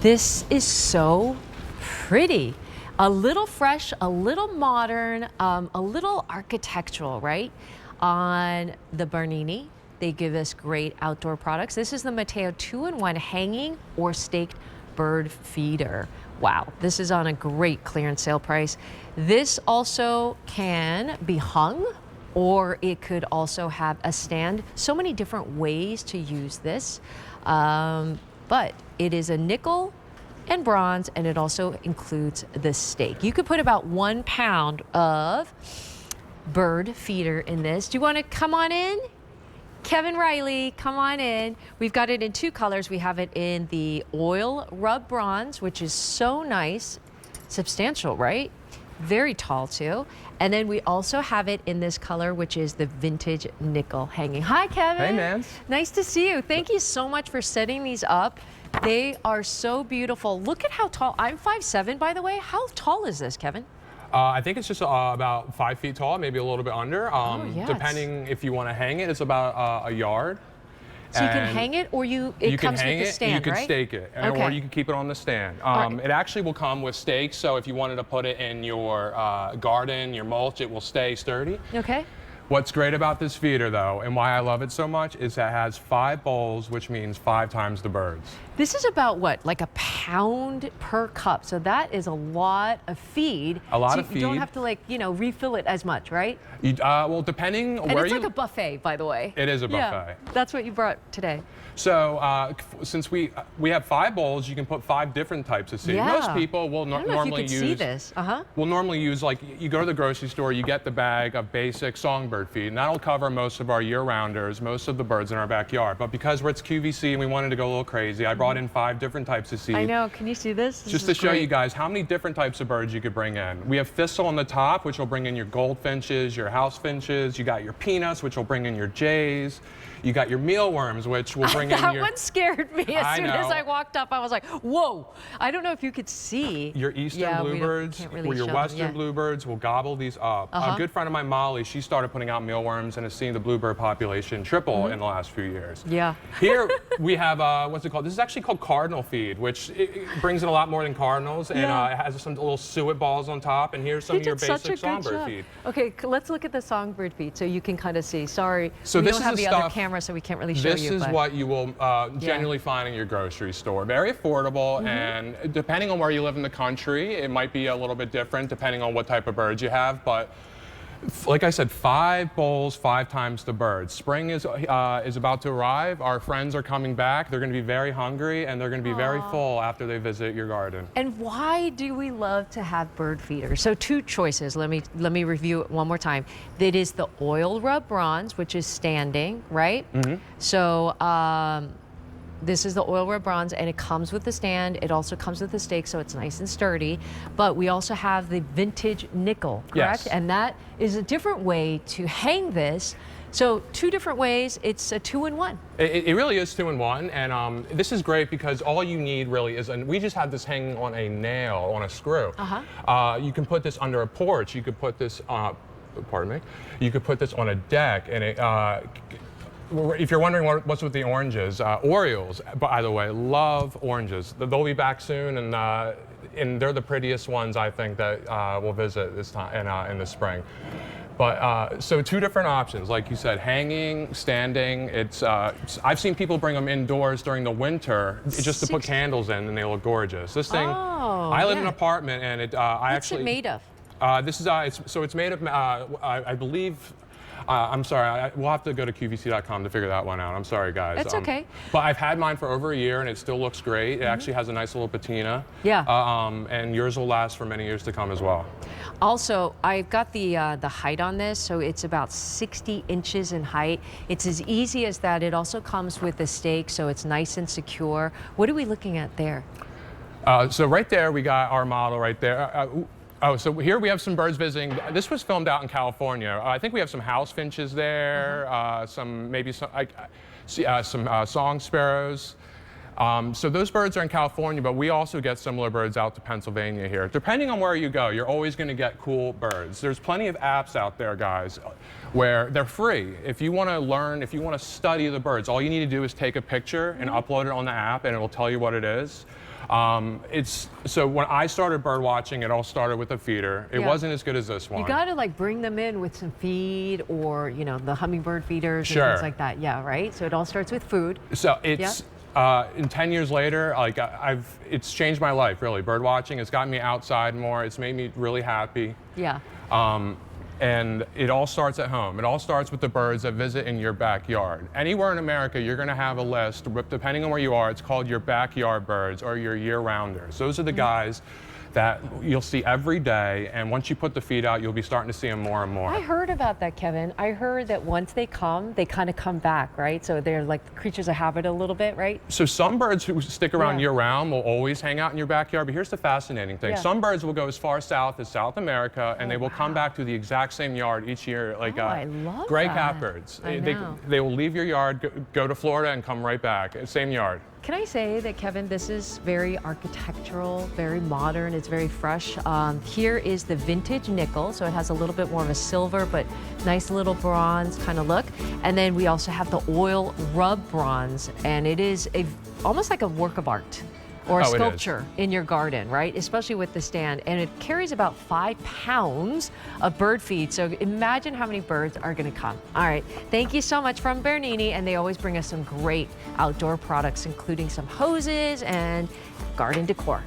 This is so pretty. A little fresh, a little modern, a little architectural, right? On the Bernini, they give us great outdoor products. This is the Matteo 2-in-1 hanging or staked bird feeder. Wow, this is on a great clearance sale price. This also can be hung, or it could also have a stand. So many different ways to use this, but it is a nickel and bronze, and it also includes the stake. You could put about 1 pound of bird feeder in this. Do you want to come on in? Kevin Riley, come on in. We've got it in 2 colors. We have it in the oil rub bronze, which is so nice, substantial, right? Very tall too. And then we also have it in this color, which is the vintage nickel hanging. Hi, Kevin. Hey, Nance. Nice to see you. Thank you so much for setting these up. They are so beautiful. Look at how tall. I'm 5'7", by the way. How tall is this, Kevin? I think it's just about 5 feet tall, maybe a little bit under. Yeah, depending if you want to hang it, it's about a yard. So you can hang it, or it comes with the stand, you can right? stake it, Okay. or you can keep it on the stand. Right. It actually will come with stakes, so if you wanted to put it in your garden, your mulch, it will stay sturdy. Okay. What's great about this feeder, though, and why I love it so much, is that it has 5 bowls, which means 5 times the birds. This is about what, like a pound per cup. So that is a lot of feed. A lot of feed. You don't have to, like, you know, refill it as much, right? Well, depending And where it's like a buffet, by the way. It is a buffet. Yeah, that's what you brought today. So since we have 5 bowls, you can put 5 different types of seed. Yeah. Most people will I don't know normally if you could see this. will normally use, like, you go to the grocery store, you get the bag of basic songbird feed, and that'll cover most of our year-rounders, most of the birds in our backyard. But because it's QVC and we wanted to go a little crazy, I brought in 5 different types of seed. I know. Can you see this? Just to show you guys how many different types of birds you could bring in. We have thistle on the top, which will bring in your goldfinches, your house finches. You got your peanuts, which will bring in your jays. You got your mealworms, which will bring in your... That one scared me. As soon as I walked up, I was like, whoa. I don't know if you could see. Your eastern bluebirds or your western bluebirds will gobble these up. A good friend of mine, Molly, she started putting out mealworms and has seen the bluebird population triple in the last few years. Yeah. Here we have, what's it called? This is actually called cardinal feed, which it brings in a lot more than cardinals, and it has some little suet balls on top, and here's some of your basic songbird feed. Okay, let's look at the songbird feed so you can kind of see. Sorry, so we this don't is have the the stuff, other camera, so we can't really show you. This is what you will generally find in your grocery store. Very affordable, and depending on where you live in the country, it might be a little bit different depending on what type of birds you have, but like I said, 5 bowls, 5 times the birds. Spring is about to arrive. Our friends are coming back. They're going to be very hungry, and they're going to be very full after they visit your garden. And why do we love to have bird feeders? So 2 choices. Let me review it one more time. That is the oil rub bronze, which is standing, right? So this is the oil rub bronze, and it comes with the stand. It also comes with the stake, so it's nice and sturdy. But we also have the vintage nickel, correct? Yes. And that is a different way to hang this. So 2 different ways. It's a 2-in-1. It really is 2-in-1, and this is great because all you need really is, and we just have this hanging on a nail, on a screw. You can put this under a porch. You could put this, pardon me, you could put this on a deck, and it, if you're wondering what's with the oranges, Orioles, by the way, love oranges. They'll be back soon, and they're the prettiest ones, I think, that we'll visit this time in the spring. But so 2 different options, like you said, hanging, standing. I've seen people bring them indoors during the winter just to put candles in, and they look gorgeous. This thing, I live in an apartment, and What's it made of? This is it's made of I believe. I'm sorry, we'll have to go to QVC.com to figure that one out. I'm sorry, guys. That's okay. But I've had mine for over a year, and it still looks great. It actually has a nice little patina. Yeah. And yours will last for many years to come as well. Also, I've got the height on this, so it's about 60 inches in height. It's as easy as that. It also comes with a stake, so it's nice and secure. What are we looking at there? So right there, we got our model right there. Oh, so here we have some birds visiting. This was filmed out in California. I think we have some house finches there, some song sparrows. So those birds are in California, but we also get similar birds out to Pennsylvania here. Depending on where you go, you're always going to get cool birds. There's plenty of apps out there, guys, where they're free. If you want to learn, if you want to study the birds, all you need to do is take a picture and upload it on the app, and it will tell you what it is. So when I started bird watching, it all started with a feeder. It wasn't as good as this one. You got to like bring them in with some feed, or you know, the hummingbird feeders and Sure. things like that. Yeah, right. So it all starts with food. So it's in 10 years later, like it's changed my life really. Bird watching, it's gotten me outside more. It's made me really happy. Yeah. And it all starts at home. It all starts with the birds that visit in your backyard. Anywhere in America, you're going to have a list, depending on where you are, it's called your backyard birds or your year-rounders. Those are the guys that you'll see every day, and once you put the feed out, you'll be starting to see them more and more. I heard about that, Kevin. I heard that once they come, they kind of come back, right? So they're like creatures of habit a little bit, right? So some birds who stick around year-round will always hang out in your backyard, but here's the fascinating thing. Some birds will go as far south as South America, and they will come back to the exact same yard each year, like I love gray that. catbirds. I know. They will leave your yard, go to Florida, and come right back, same yard. Can I say that, Kevin, this is very architectural, very modern, it's very fresh. Here is the vintage nickel, so it has a little bit more of a silver, but nice little bronze kind of look. And then we also have the oil rub bronze, and it is almost like a work of art or a sculpture in your garden, right? Especially with the stand. And it carries about 5 pounds of bird feed. So imagine how many birds are gonna come. All right, thank you so much from Bernini. And they always bring us some great outdoor products, including some hoses and garden decor.